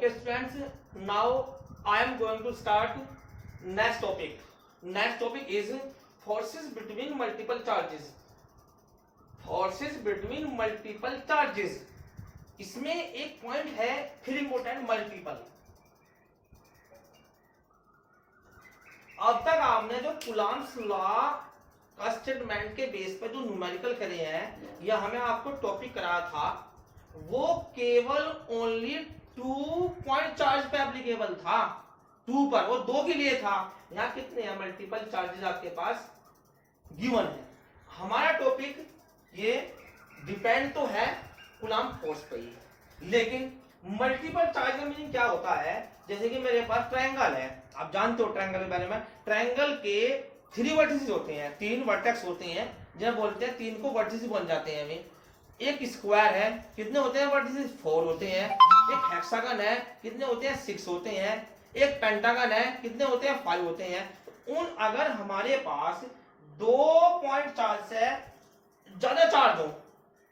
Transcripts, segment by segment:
Okay students, now I am going to start next topic. Next topic is forces between multiple charges. Forces between multiple charges. इसमें एक point है फिर important multiple. अब तक आपने जो कुलाम्स लॉ का स्टेटमेंट के बेस पर जो न्यूमेरिकल करे हैं या हमें आपको टॉपिक कराया था वो केवल ओनली 2 पॉइंट चार्ज पे एप्लीकेबल था. 2 पर, वो 2 के लिए था. यहाँ कितने हैं मल्टीपल चार्जेस आपके पास गिवन है. हमारा टॉपिक ये डिपेंड तो है कूलम्ब फोर्स पे ही, लेकिन मल्टीपल चार्ज का मीनिंग क्या होता है. जैसे कि मेरे पास ट्रायंगल है, आप जानते हो ट्रायंगल के बारे में. ट्रायंगल के 3 वर्टिसेस होते हैं, 3 वर्टेक्स होते हैं, जब बोलते हैं 3 को वर्टिसेस बन जाते हैं. हमें एक स्क्वायर है, कितने होते हैं वर्टिसेस? 4 होते हैं. एक हेक्सागन है, कितने होते हैं? 6 होते हैं. एक पेंटागन है, कितने होते हैं? 5 होते हैं. उन अगर हमारे पास 2 पॉइंट चार्ज से ज्यादा चार्ज हो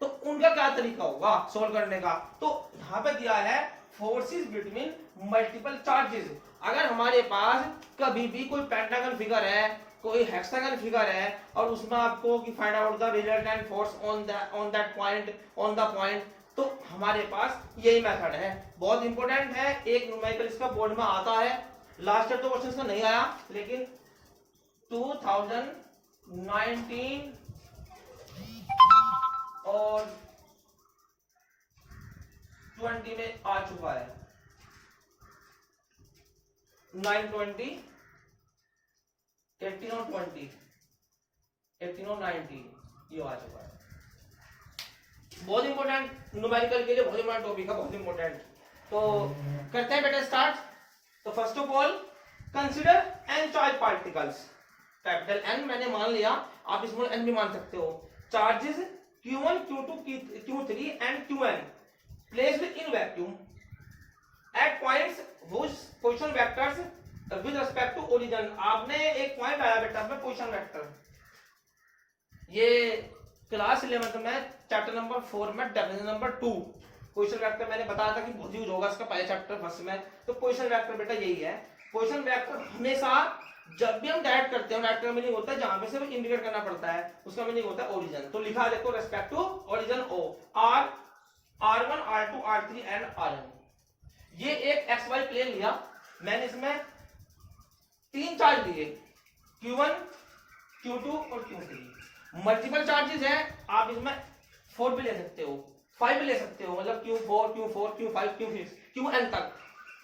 तो उनका क्या तरीका होगा सोल्व करने का. तो यहाँ पे दिया है फोर्सेस बिटवीन मल्टीपल चार्जेस. अगर हमारे पास कभी भी कोई पेंटागन फिगर है, कोई हेक्सागन फिगर है और उसमें आपको कि find out the resultant force on that point on the point, तो हमारे पास यही मेथड है. बहुत इंपॉर्टेंट है. एक न्यूमेरिकल इसका बोर्ड में आता है. लास्ट ईयर तो क्वेश्चन का नहीं आया, लेकिन 2019 और 20 में आ चुका है. 920 18 और 20 18 और 19 ये आ चुका है. बहुत इंपॉर्टेंट न्यूमेरिकल के लिए, बहुत इंपॉर्टेंट टॉपिक है, बहुत इंपॉर्टेंट. तो करते हैं बेटा स्टार्ट. तो first of all consider n charge particles. Capital N मैंने मान लिया, आप स्मॉल n भी मान सकते हो. Charges Q1, Q2, Q3 and Qn placed in vacuum at points whose position vectors with respect to origin. आपने एक पॉइंट आया बेटा अपना पोजीशन वेक्टर. ये क्लास 11th में चैप्टर नंबर 4 में डेफिनेशन नंबर 2 पोजीशन वेक्टर मैंने बताया था कि बहुत यूज होगा इसका पहले चैप्टर फर्स्ट में. तो पोजीशन वेक्टर बेटा यही है. पोजीशन वेक्टर हमेशा जब भी हम डायरेक्ट करते हैं, डायरेक्ट का मीनिंग होता है जहां पे सिर्फ इंडिकेट करना पड़ता है, उसका मीनिंग होता है ओरिजिन. तो लिखा देखो respect to origin O R R1 R2 R3 and Rn. ये एक XY प्लेन लिया मैंने, इसमें 3 चार्ज लिए Q1 Q2 और Q3. मल्टीपल चार्जेस हैं, आप इसमें 4 भी ले सकते हो, 5 भी ले सकते हो, मतलब Q4 Q4 Q5 Q6 Qn तक.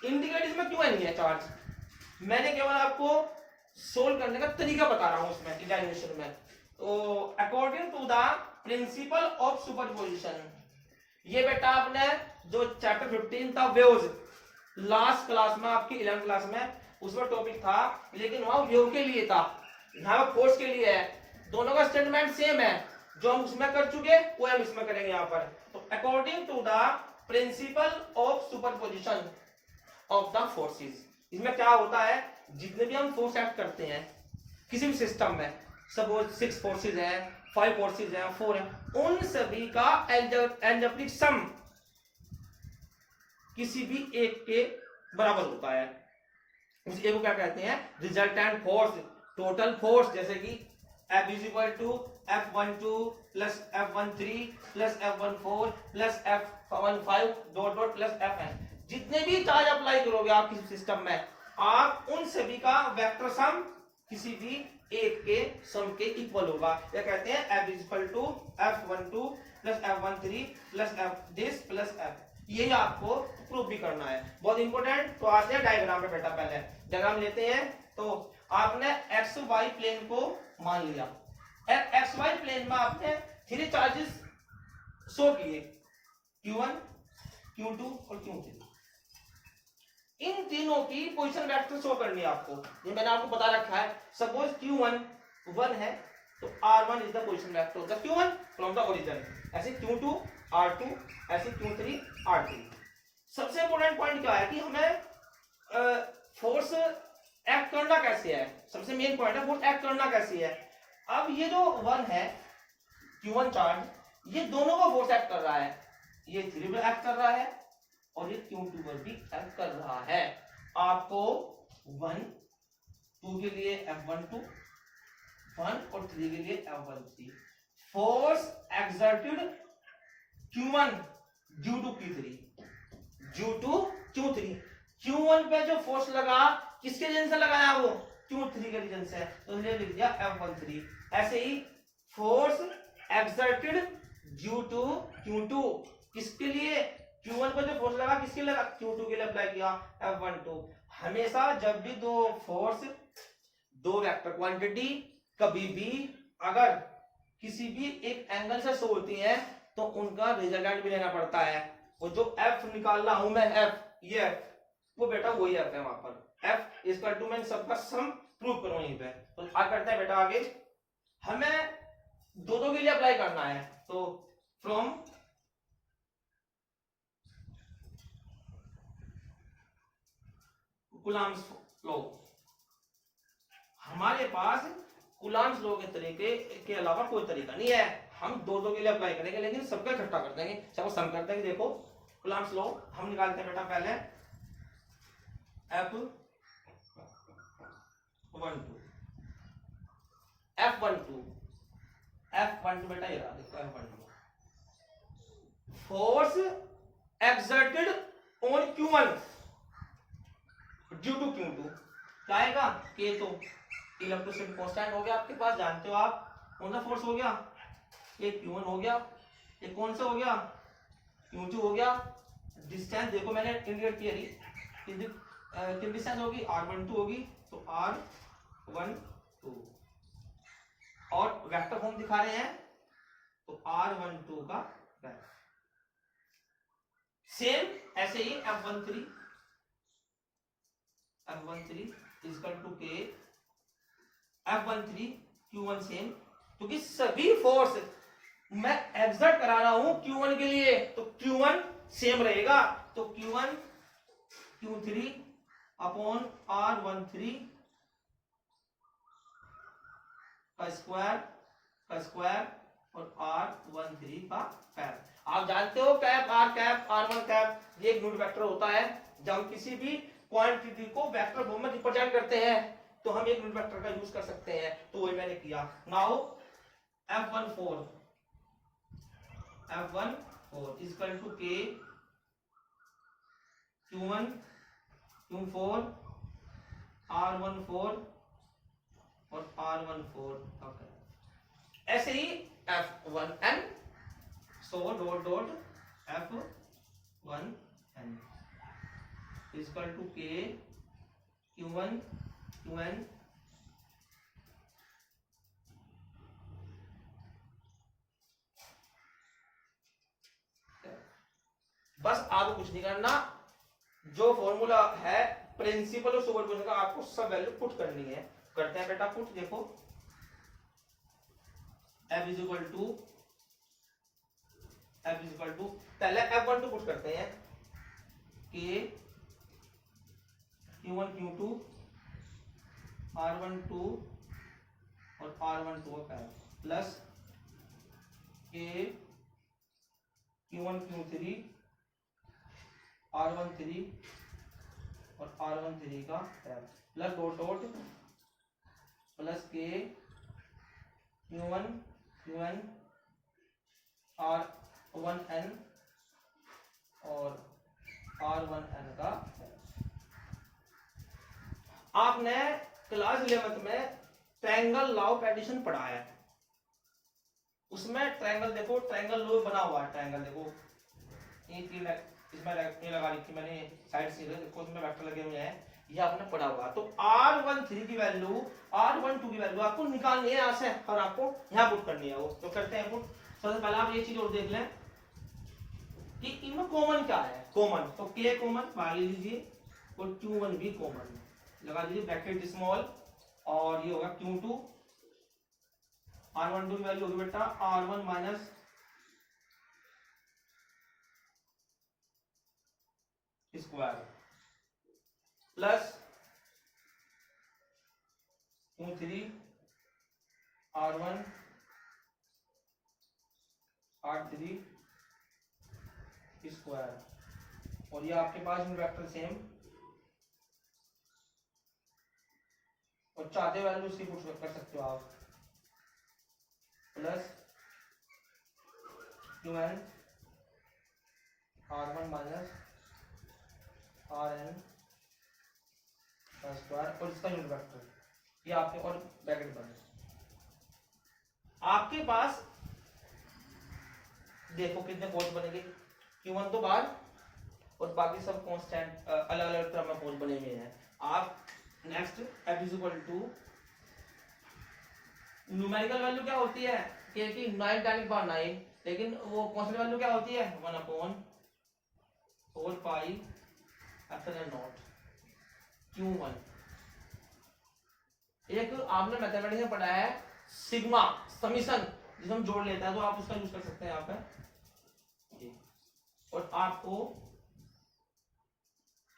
इंडिकेट इसमें Qn ही है चार्ज. मैंने केवल आपको सोल्व करने का तरीका बता रहा हूं इसमें एग्जामिनेशन में. तो according to the principle of superposition, ये बेटा आपने जो चैप्टर 15 था वेव्स, लास्ट क्लास में आपकी 11th क्लास में उसमें टॉपिक था, लेकिन वहां वेव के लिए था, यहाँ फोर्स के लिए है. दोनों का स्टेटमेंट सेम है. जो हम उसमें कर चुके वो हम इसमें करेंगे यहाँ पर. तो according to the principle of superposition of the forces, इसमें क्या होता है, जितने भी हम फोर्स एक्ट करते हैं किसी भी सिस्टम में, सपोज 6 फोर्सेस हैं, 5 फोर्सेस हैं, 4 हैं, उन सभी का एल्जेब्रिक सम किसी भी एक के बराबर होता है. उस एक को क्या कहते हैं? Resultant force, total force. जैसे कि F is equal to F12 plus F13 plus F14 plus F15 dot dot plus Fn. जितने भी चार्ज अप्लाई करोगे आप किसी सिस्टम में, आप उन सभी का वेक्टर सम किसी भी एक के सम के इक्वल होगा. या कहते हैं F is equal to F12 plus F13 plus F this plus F. यही आपको प्रूव भी करना है, बहुत इंपॉर्टेंट. तो आते हैं डायग्राम पे बेटा. पहले डायग्राम लेते हैं. तो आपने एक्स वाई प्लेन को मान लिया. एक्स वाई प्लेन में आपने 3 चार्जेस शो किए, Q1 Q2 और Q3. इन तीनों की पोजीशन वेक्टर शो करनी है आपको. ये मैंने आपको बता रखा है. सपोज Q1 1 है तो R1 is the position vector of the Q1 from the origin. ऐसे Q2 R2, ऐसे Q3 R3. सबसे इंपॉर्टेंट पॉइंट क्या है कि हमें फोर्स एक्ट करना कैसे है. सबसे मेन पॉइंट है फोर्स एक्ट करना कैसे है. अब ये जो 1 है Q1 चार्ज, ये दोनों को फोर्स एक्ट कर रहा है. ये 3 पे एक्ट कर रहा है और ये Q2 पर भी एक्ट कर रहा है। आपको 1 2 के लिए F12 1 और 3 के लिए F13 force exerted Q1 due to Q3 due to Q3 Q1 पे जो फोर्स लगा किसके रीजन से लगाया वो Q3 के रीजन से, तो इसलिए लिख दिया F13। ऐसे ही force exerted due to Q2 किसके लिए Q1 पर जो फोर्स लगा किसके लिए लगा Q2 के लिए अप्लाई किया F12। हमेशा जब भी दो फोर्स दो वेक्टर क्वांटिटी कभी भी अगर किसी भी एक एंगल से शो होती है तो उनका रिजल्टेंट भी लेना पड़ता है। वो जो F निकाल रहा हूं मैं F ये F वो बेटा वही F है वहां पर F इसका टू मैं सबका सम प्रूव करूं यहीं पे। तो क्या करते हैं बेटा आगे हमें दो के लिए अप्लाई करना है। तो फ्रॉम कूलम्ब्स लॉ हमारे पास कूलम्ब्स लॉ के तरीके के अलावा कोई तरीका नहीं है। हम दो के लिए अप्लाई करेंगे लेकिन सबका इकट्ठा कर देंगे। चलो सम करते हैं। देखो कूलम्ब्स लॉ हम निकालते हैं बेटा पहले F12 बेटा ये रहा देखो F12 force exerted on Q1 due to Q2 क्या आएगा K। तो इलेक्ट्रोस्टैटिक कांस्टेंट हो गया आपके पास जानते हो आप कौन सा फोर्स हो गया ये Q1 हो गया। ये कौन सा हो गया Q2 हो गया। डिस्टेंस देखो मैंने इंडिकेट किया कितनी डिस्टेंस होगी R12 होगी तो R12 और वेक्टर फॉर्म दिखा रहे हैं तो R12 का वेक्टर सेम ऐसे ही F13 is equal to K F13 Q1 same क्योंकि सभी फोर्स मैं एक्सर्ट करा रहा हूं Q1 के लिए तो Q1 सेम रहेगा। तो Q1 Q3 अपॉन R13 का स्क्वायर और R13 का कैप। आप जानते हो कैप R1 कैप ये एक यूनिट वेक्टर होता है। जब हम किसी भी क्वांटिटी को वेक्टर फॉर्म में रिप्रेजेंट करते हैं तो हम एक यूनिट वेक्टर का यूज कर सकते हैं। तो वही मैंने किया। Now F14 is equal to K Q1 Q4 R14 और R14 ऐसे ही F1n so dot F1n is equal to K Q1 Qn बस आपको कुछ नहीं करना जो फॉर्मूला है प्रिंसिपल और सुपरपोजिशन का आपको सब वैल्यू पुट करनी है। करते हैं बेटा पुट। देखो F इज इक्वल टू पहले F12 पुट करते हैं K Q1 Q2 R12 और R12 का plus K Q1 Q3 R13 और R13 का plus dot plus K Q1 Qn R1n और R1n का। आपने क्लास 11th में ट्रायंगल लॉ ऑफ एडिशन पढ़ा है। उसमें ट्रायंगल देखो ट्रायंगल लॉ बना हुआ है। ट्रायंगल देखो इसमें लगा रखी मैंने साइड से देखो उसमें वेक्टर लगे हुए हैं ये आपने पढ़ा हुआ। तो R13 की वैल्यू R12 की वैल्यू आपको निकालनी है यहाँ से और आपको यहाँ पुट करनी है। वो तो करते हैं पुट। सबसे पहले आप ये चीज और देख लें कि इनमें कॉमन क्या है। कॉमन तो K कॉमन मान लीजिए और Q1 भी कॉमन लगा लीजिए ब्रैकेट स्मॉल और ये होगा Q2 R12 की वैल्यू होगी बेटा R1 minus square plus Q3 R1 R3 square और ये आपके पास यूनिट वेक्टर सेम, और चाहते वैल्यू उसकी पुट कर सकते हो आप, plus Qn R1 minus Rn का स्क्वायर और इसका यूनिट वेक्टर, ये आपके, और ब्रैकेट बंद। आपके पास देखो कितने पोल्स बनेंगे, Q1 तो बाहर और बाकी सब कांस्टेंट अलग अलग क्रम में पोल्स बने हुए हैं। आप next f is equal to numerical value क्या होती है कि 9 डायरेक्ट बार 9, लेकिन वो कांस्टेंट वैल्यू क्या होती है 1/4 पाई एप्सिलॉन नॉट Q1। एक आपने मैथमेटिक्स में पढ़ा है सिग्मा समीशन, जिसे हम जोड़ लेते हैं, तो आप उसका यूज कर सकते हैं यहाँ पे। और आपको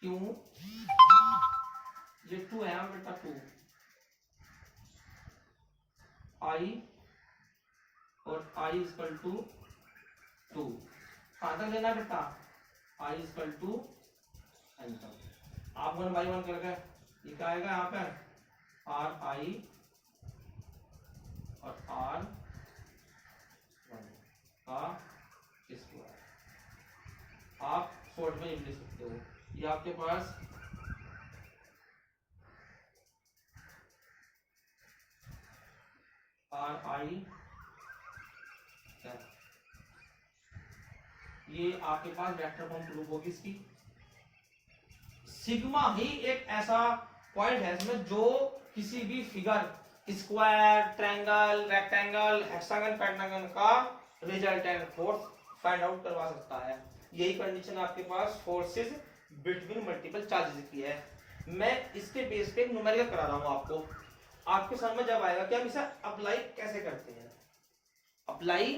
Q ये 2 है बेटा, 2 I और I इक्वल टू 2, कहां तक लेना बेटा I इक्वल टू n तक। आप 1 by 1 करके ये क्या आएगा यहाँ पे RI और R1 का स्क्वायर, आप शॉर्ट में लिख सकते हो। ये आपके पास RI, ये आपके पास वेक्टर फॉर्म प्रूफ होगी इसकी। सिग्मा ही एक ऐसा पॉइंट है इसमें जो किसी भी figure, square, triangle, rectangle, hexagon, pentagon का रिजल्टेंट फोर्स फाइंड आउट करवा सकता है। यही कंडीशन आपके पास फोर्सेस बिटवीन मल्टीपल चार्जेस की है। मैं इसके बेस पे न्यूमेरिकल करा रहा हूं आपको, आपके समझ जब आएगा कि हम इसे अप्लाई कैसे करते हैं, अप्लाई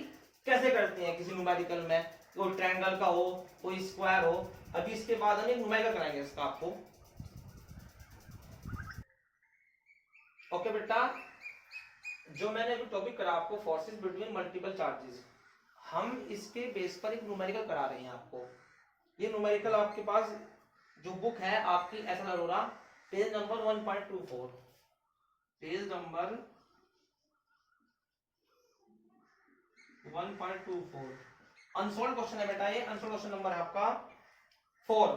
कैसे करते हैं किसी न्यूमेरिकल में, कोई ट्रायंगल का हो, कोई स्क्वायर हो। अभी इसके बाद हम एक न्यूमेरिकल कराएंगे इसका आपको। ओके बेटा, जो मैंने अभी टॉपिक करा आपको फोर्सेस बिटवीन मल्टीपल चार्जेस, हम इसके बेस पर एक न्यूमेरिकल करा रहे हैं आपको। ये न्यूमेरिकल आपके पास जो बुक है आपकी SL. Arora, page number 1.24, page number 1.24 unsold question है बेटा। ये अनसोल्ड क्वेश्चन नंबर है आपका 4,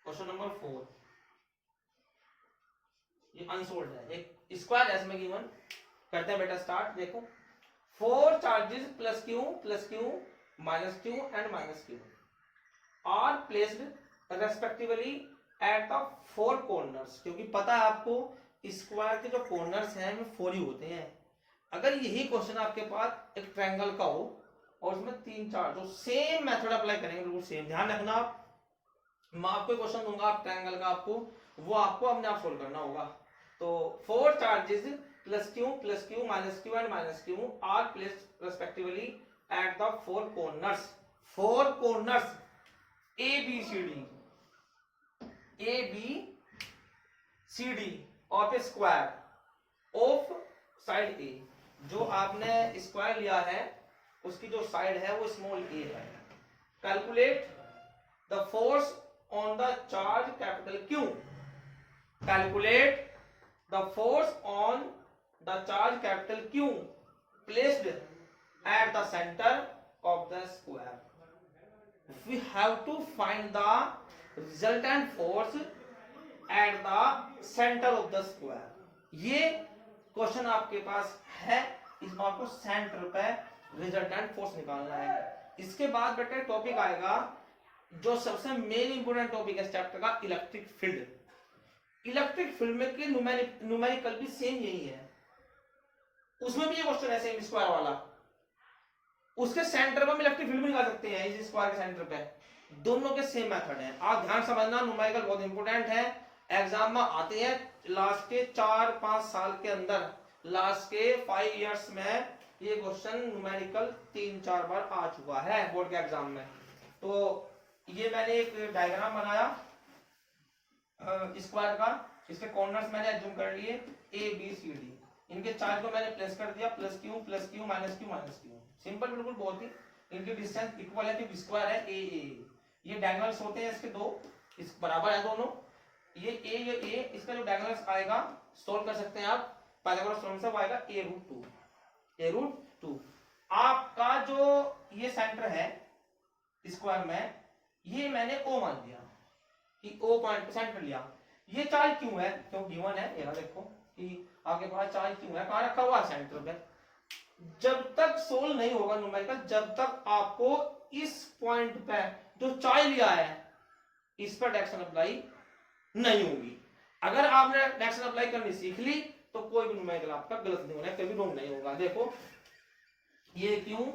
क्वेश्चन नंबर 4, ये अनसोल्ड है। एक स्क्वायर एस में गिवन करते हैं बेटा, स्टार्ट। देखो 4 charges plus q minus q and minus q are placed respectively at the 4 corners. क्योंकि पता है आपको स्क्वायर के जो कॉर्नर्स हैं वो 4 ही होते हैं। अगर यही क्वेश्चन आपके पास एक ट्रायंगल का हो और उसमें 3-4, तो सेम मेथड अप्लाई करेंगे, बिल्कुल सेम। ध्यान रखना, मैं आपको क्वेश्चन दूंगा आप ट्रायंगल का, आपको वो आपको अपने आप सोल्व करना होगा। तो 4 charges plus q minus q and minus q are placed respectively at the 4 corners. 4 corners A B C D of a square of side a. जो आपने स्क्वायर लिया है उसकी जो साइड है वो स्मॉल ए है। Calculate the force on the charge capital Q. Calculate the force on the charge capital Q placed at the centre of the square. We have to find the resultant force at the center of the square। ये question आपके पास है, इसमें आपको centre पे resultant force निकालना है। इसके बाद बेटा टॉपिक आएगा जो सबसे मेन इंपोर्टेंट टॉपिक है इस चैप्टर का, इलेक्ट्रिक फील्ड। इलेक्ट्रिक फील्ड में के न्यूमेरिकल भी सेम यही है, उसमें भी ये क्वेश्चन है सेम स्क्वायर वाला। उसके सेंटर पर हम इलेक्ट्रिक फील्ड भी निकाल सकते हैं, इस स्क्वायर के सेंटर पे। दोनों के सेम मेथड है। आप ध्यान समझना, न्यूमेरिकल बहुत इंपोर्टेंट है, एग्जाम में आते हैं लास्ट के 4-5 साल के अंदर, लास्ट के 5 इयर्स में ये क्वेश्चन न्यूमेरिकल 3-4 बार आ चुका है बोर्ड के एग्जाम में। तो ये मैंने एक डायग्राम बनाया स्क्वायर का, इसके कॉर्नर्स मैंने जूम कर लिए ए बी सी डी, इनके चार्ज को मैंने प्लेस कर दिया plus q minus Q. Simple बिल्कुल बहुत ही। इनकी डिस्टेंस इक्वल है क्योंकि स्क्वायर है ए ए। ये डायगोनल्स होते हैं इसके दो, इस बराबर है दोनों, ये ए, इसका जो डायगोनल्स आएगा सोल्व कर सकते हैं आप, पाइथागोरस थ्योरम से वो आएगा a√2। आपका जो ये सेंटर है स्क्वायर में, ये मैंने O मान लिया कि O पॉइंट सेंटर लिया। ये चार्ज क्यों है, क्यों गिवन है, ये देखो कि आपके पास चार्ज क्यों है, कहां रखा हुआ है, सेंटर पे। जब तक सोल्व नहीं होगा न्यूमेरिकल, जब तक आपको इस पॉइंट पे जो चार्ज लिया है इस पर डायरेक्शन अप्लाई नहीं होगी। अगर आपने डायरेक्शन अप्लाई करनी सीख ली तो कोई भी न्यूमेरिकल आपका गलत नहीं होना, कभी रॉन्ग नहीं होगा। देखो ये क्यों,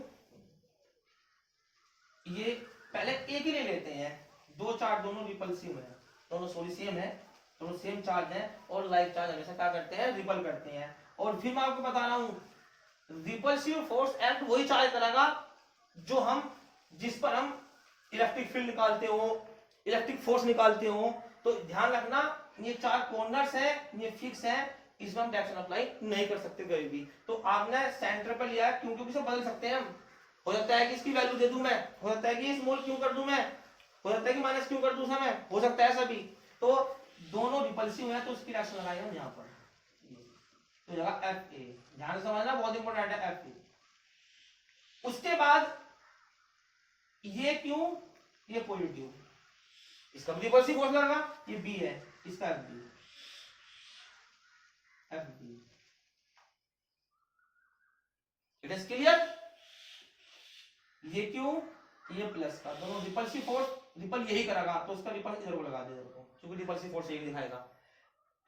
ये पहले एक ही ले लेते हैं, दो चार्ज दोनों रिपल्सिव है, दोनों सॉरी सेम है, दोनों सेम चार्ज है, और लाइक चार्ज हमेशा क्या करते हैं, रिपल करते हैं। और फिर मैं आपको बता रहा हूं रिपल्सिव फोर्स एक्ट वही चार्ज करेगा जो हम, जिस पर हम इलेक्ट्रिक फील्ड निकालते हो, इलेक्ट्रिक फोर्स निकालते हो। तो ध्यान रखना ये चार कॉर्नर्स है, ये फिक्स है, इसमें हम डायरेक्शन अप्लाई नहीं कर सकते कभी भी। तो आपने सेंटर पर लिया क्योंकि इसे बदल सकते हैं हम, हो सकता है कि इसकी वैल्यू दे दूं मैं, हो सकता है कि स्मॉल क्यों कर दूं मैं, हो सकता है कि माइनस क्यों कर दूं मैं, हो सकता है सभी। तो दोनों रिपल्सिव है तो उसकी डायरेक्शन लगाएंगे हम यहाँ पर, तो जगह एफ ए, ध्यान से समझना बहुत इंपॉर्टेंट है एफ ए। उसके बाद ये क्यों, ये पॉजिटिव, इसका रिपल्सिव फोर्स लगेगा, ये बी है, इसका F B, F B. It is clear, ये क्यों, ये प्लस का, दोनों रिपल्सिव फोर्स, रिपल यही करेगा तो उसका रिपल इधर को लगा दे इधर को, क्योंकि रिपल्सिव फोर्स यही दिखाएगा।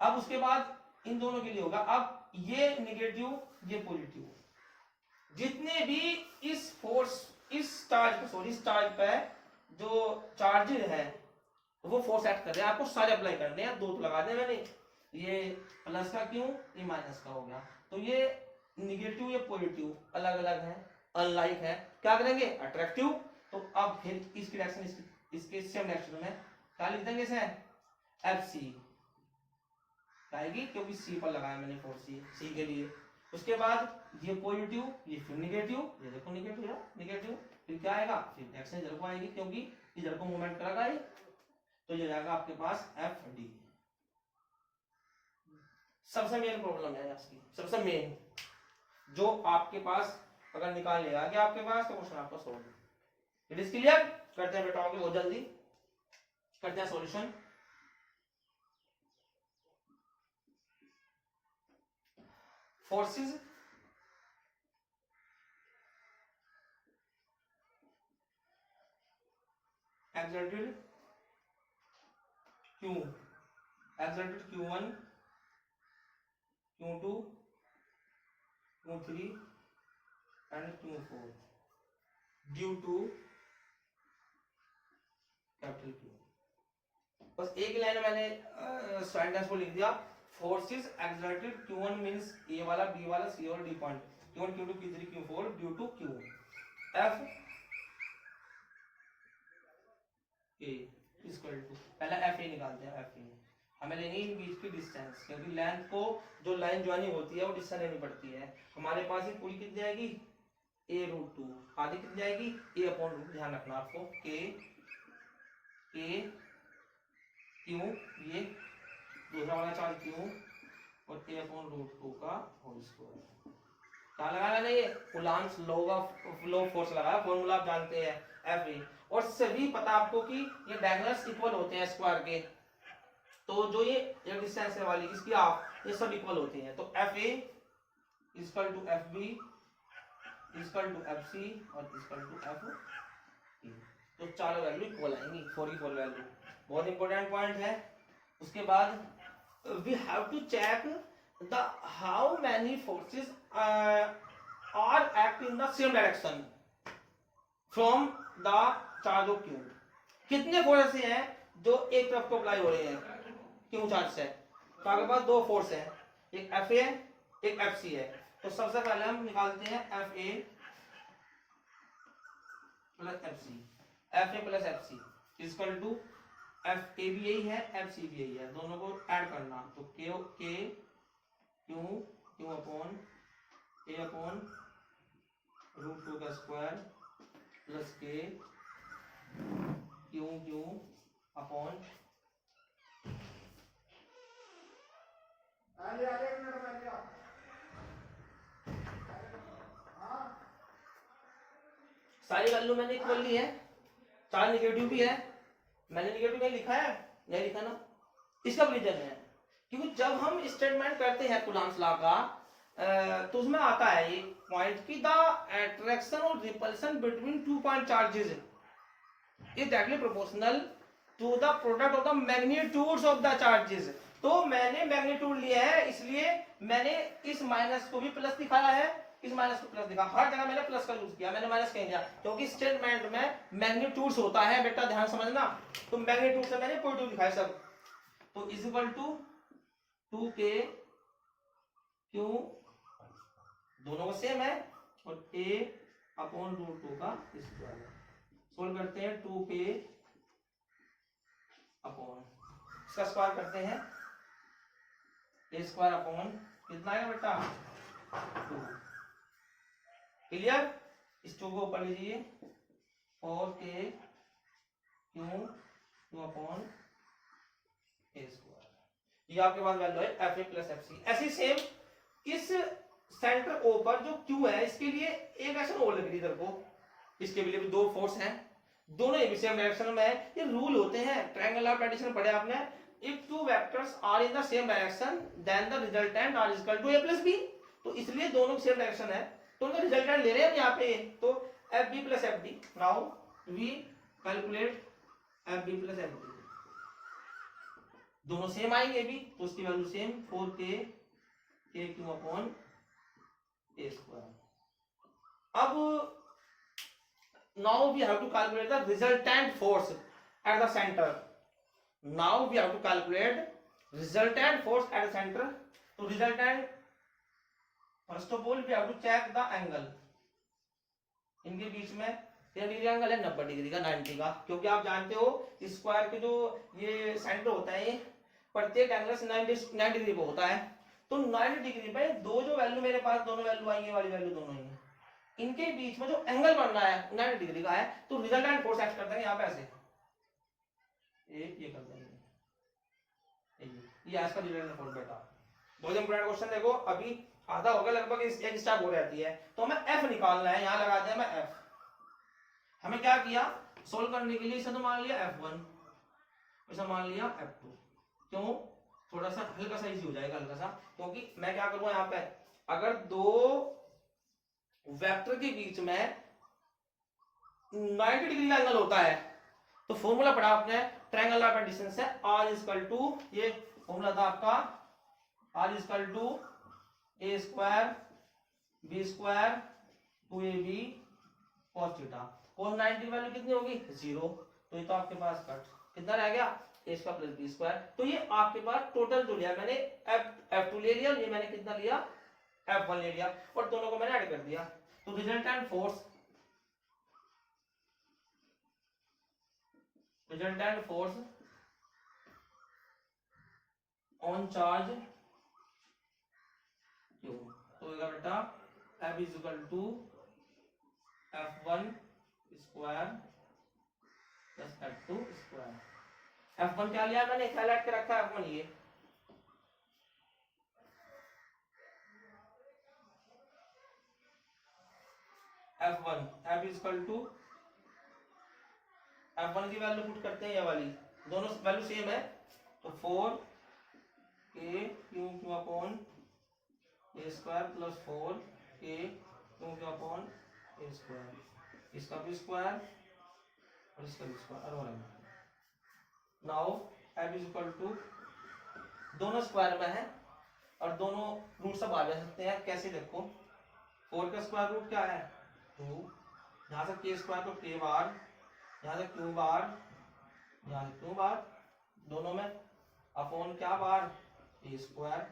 अब उसके बाद इन दोनों के लिए होगा, अब ये नेगेटिव ये पॉजिटिव, जितने भी इस फोर्स, इस चार्ज, सॉरी इस चार्ज पे जो चार्जेस है वो फोर्स एक्ट कर रहे हैं, आपको सारे अप्लाई करने हैं, दो तो लगा दे मैंने, ये प्लस का क्यों, ये माइनस का हो गया। तो ये निगेटिव या पॉजिटिव अलग अलग है, अनलाइक है, क्या करेंगे अट्रैक्टिव। तो अब फिर इसकी डायरेक्शन इसके सेम डायरेक्शन में क्या लिख देंगे इसे, एफ सी आएगी, क्योंकि सी पर लगाया मैंने फोर्स, सी के लिए। उसके बाद ये पॉजिटिव, ये फिर निगेटिव, ये देखो निगेटिव है, निगेटिव, फिर क्या आएगा, फिर डायरेक्शन इधर को आएगी क्योंकि इधर को मूवमेंट करेगा ये, तो ये जाएगा आपके पास एफ डी। सबसे मेन प्रॉब्लम है इसकी, सबसे मेन जो आपके पास अगर निकाल लेगा कि आपके पास, तो क्वेश्चन आपका सॉल्व। इट इज क्लियर, करते हैं बेटा आगे बहुत जल्दी करते हैं solution. Forces exerted Q, exerted Q1, Q2, Q3 and Q4 due to capital Q। बस एक लाइन मैंने सेंटेंस को लिख दिया, फोर्सेस एक्सर्टेड Q1 मींस ए वाला, बी वाला, सी और D point, Q1 Q2 Q3 Q4 due to Q। F A equal to, पहला F A निकालते हैं, F A हमें लेनी है बीच की डिस्टेंस, क्योंकि लेंथ को जो लाइन ज्वाइनिंग होती है वो डिस्टेंस लेनी पड़ती है। हमारे पास ये पूरी कितनी आएगी, a√2, आधी कितनी आएगी, a/√, ध्यान रखना आपको, a क्यों, ये दूसरा वाला चार्ज क्यों, और a/√2 का होल स्क्वायर। क्या लगाया मैंने, ये Coulomb's law of low force लगाया, फॉर्मूला आप जानते हैं एफ ए। और सभी पता आपको कि ये डायगोनल्स इक्वल होते हैं स्क्वायर के, तो जो ये डिस्टेंस है वाली इसकी हाफ, ये सब इक्वल होते हैं। तो F A equal to F B equal to F C और इक्वल टू एफ ए, तो चारों वैल्यू इक्वल आएंगी, 4 की 4 वैल्यू, बहुत इंपॉर्टेंट पॉइंट है। उसके बाद we have to check the how many forces are act in the same direction from the charge of Q. कितने फोर्स हैं जो एक तरफ को अप्लाई हो रहे हैं क्यू चार्ज से, तो आपके पास दो फोर्स है, एक एफ ए एक एफ सी है। तो सबसे पहले हम निकालते हैं F A plus F C, F A plus F C equal to F A भी यही है, एफ सी भी यही है, दोनों को ऐड करना, तो के के क्यू क्यू अपॉन a/√2 का स्क्वायर प्लस के क्यू क्यू अपॉन सारी वैल्यू मैंने इक्वल ली है, 4 निगेटिव भी है, मैंने निगेटिव नहीं लिखा है, नहीं लिखा ना। इसका रीजन है क्योंकि जब हम स्टेटमेंट करते हैं कूलम्ब्स लॉ का तो उसमें आता है ये पॉइंट की द अट्रैक्शन और repulsion between two point charges is directly proportional to the product of the magnitudes of the charges. तो मैंने मैग्नीट्यूड लिया है, इसलिए मैंने इस माइनस को भी प्लस दिखाया है, इस माइनस को प्लस दिखा, हर जगह मैंने प्लस का यूज किया, मैंने माइनस कहीं दिया क्योंकि स्टेटमेंट में मैग्नीट्यूड्स होता है बेटा, ध्यान समझना। तो मैग्नीट्यूड से मैंने पॉजिटिव दिखाया सब। तो is equal to 2k Q दोनों को सेम है और a अपॉन रूट 2 का स्क्वायर। सोल्व करते हैं 2k अपॉन इसका स्क्वायर करते हैं a स्क्वायर अपॉन कितना है बेटा 2। क्लियर? इस 2 को ऊपर लीजिए 4k Q upon a square. ये आपके पास वैल्यू है F A plus F C. ऐसी सेम इस सेंटर ओ पर जो क्यू है इसके लिए एक एक्शन और लग रही इधर को, इसके लिए भी 2 फोर्स हैं, दोनों एक सेम डायरेक्शन में है। ये रूल होते हैं ट्रायंगुलर प्रेडिक्शन पढ़े आपने, if two vectors are in the same direction then the resultant are equal to a plus b। तो इसलिए दोनों सेम डायरेक्शन है तो उनका रिजल्टेंट ले रहे हैं हम यहाँ पे, तो F B plus F D. Now we calculate F B plus F D, दोनों सेम आएंगे भी तो उसकी value same 4k Q upon a square. अब now we have to calculate the resultant force at the centre. Now we have to calculate resultant force at the centre. तो resultant first of all we have to check the angle, इनके बीच में कितना degree angle है 90 degree का, 90 का, क्योंकि आप जानते हो स्क्वायर के जो ये सेंटर होता है प्रत्येक एंगल से 90 डिग्री पे होता है। तो 90 डिग्री पे दो जो वैल्यू मेरे पास दोनों वैल्यू आई है वाली वैल्यू दोनों ही है, इनके बीच में जो एंगल बन रहा है 90 डिग्री का है, तो रिजल्टेंट फोर्स एक्ट करते हैं यहाँ पे ऐसे ये कर देंगे, ये इसका रिजल्टेंट फोर्स बेटा। बहुत इंपॉर्टेंट क्वेश्चन देखो, अभी आधा हो गया लगभग, एक स्टेप हो रहती है, तो हमें एफ निकालना है, यहाँ लगा दिया मैं एफ। हमें क्या किया सोल्व करने के लिए, इसे तो मान लिया f1, इसे मान लिया f2। क्यों? थोड़ा सा हल्का सा इजी हो जाएगा, हल्का सा, क्योंकि मैं क्या करूंगा यहाँ पे, अगर दो वेक्टर के बीच में 90 डिग्री का एंगल होता है तो फॉर्मूला पढ़ा आपने ट्रायंगुलर प्रेडिक्शन से, r इक्वल टू, ये फॉर्मूला था आपका, r equal to a square b square 2ab cos theta. cos 90 value कितनी होगी 0, तो ये तो आपके पास कट कितना रह गया a square plus b square. तो ये आपके पास टोटल जो लिया मैंने f2 ले लिया, ये मैंने कितना लिया f1 ले लिया, और दोनों को मैंने ऐड कर दिया। तो रिजल्टेंट फोर्स ऑन चार्ज क्यों, तो होगा बेटा f is equal to f1 square plus f2 square. f1 क्या लिया मैंने, हाईलाइट के रखा है f1, ये f1 f is equal to f1 की वैल्यू पुट करते हैं ये वाली, दोनों वैल्यू सेम है, तो 4k Q upon a square plus 4k Q upon a square, इसका भी स्क्वायर और इसका भी स्क्वायर, और now f is equal to, दोनों स्क्वायर में है और दोनों रूट सब आ जा सकते हैं, कैसे देखो 4 का स्क्वायर रूट क्या है 2, यहाँ से k स्क्वायर तो k बार, यहाँ से q बार, यहाँ से q बार, दोनों में अपॉन क्या बार a स्क्वायर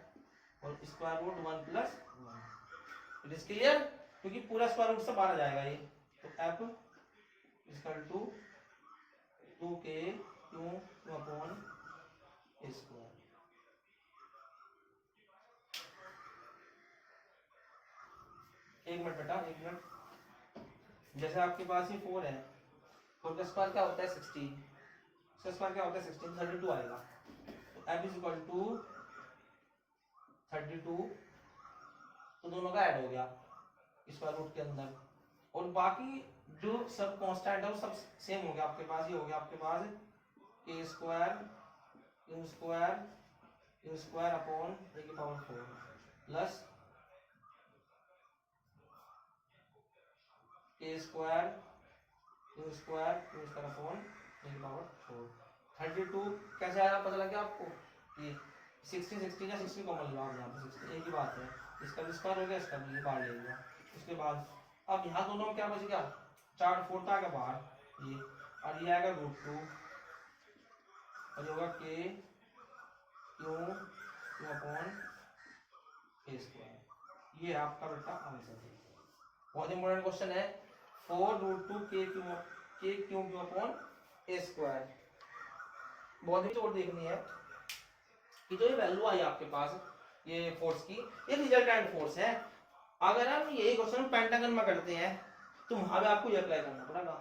और square root 1 plus 1। It is clear, क्योंकि पूरा स्क्वायर रूट से बाहर आ जाएगा ये, तो f equal to 2k Q upon a square. एक मिनट बेटा, एक मिनट, जैसे आपके पास ही 4 है, 4 का स्क्वायर क्या होता है 16, इसका स्क्वायर क्या होता है 16, 32 आएगा। तो f इज इक्वल टू 32, तो दोनों का ऐड हो गया स्क्वायर रूट के अंदर, और बाकी जो सब कांस्टेंट है वो सब सेम हो गया आपके पास। ये हो गया आपके पास k square q square upon a की power 4 plus k square q square upon a की पावर 4। 32 कैसे आया पता लग गया आपको? ये 16 या 16 कॉमन लो आप यहाँ पे 16 एक ही बात है, इसका भी स्क्वायर हो गया, इसका भी बाहर ले लिया। उसके बाद अब यहाँ दोनों में क्या बच गया, 4 4 था बाहर ये, और ये आएगा √2 और ये होगा k क्यू अपॉन ए स्क्वायर। ये आपका बेटा आंसर है। बहुत इंपॉर्टेंट क्वेश्चन है, 4√2 k क्यू अपॉन ए स्क्वायर। बहुत ही चोट देखनी है कि जो ये वैल्यू आई आपके पास ये फोर्स की, ये रिजल्टेंट फोर्स है। अगर हम यही क्वेश्चन पेंटागन में करते हैं तो वहां भी आपको ये अप्लाई करना पड़ेगा।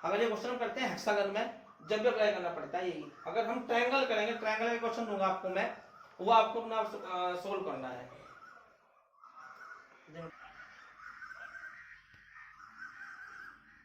अगर ये क्वेश्चन करते हैं हेक्सागन में, जब भी अप्लाई करना पड़ता है यही। अगर हम ट्रायंगल करेंगे, ट्रायंगल का क्वेश्चन दूंगा आपको मैं, वो आपको अपना सोल्व करना है।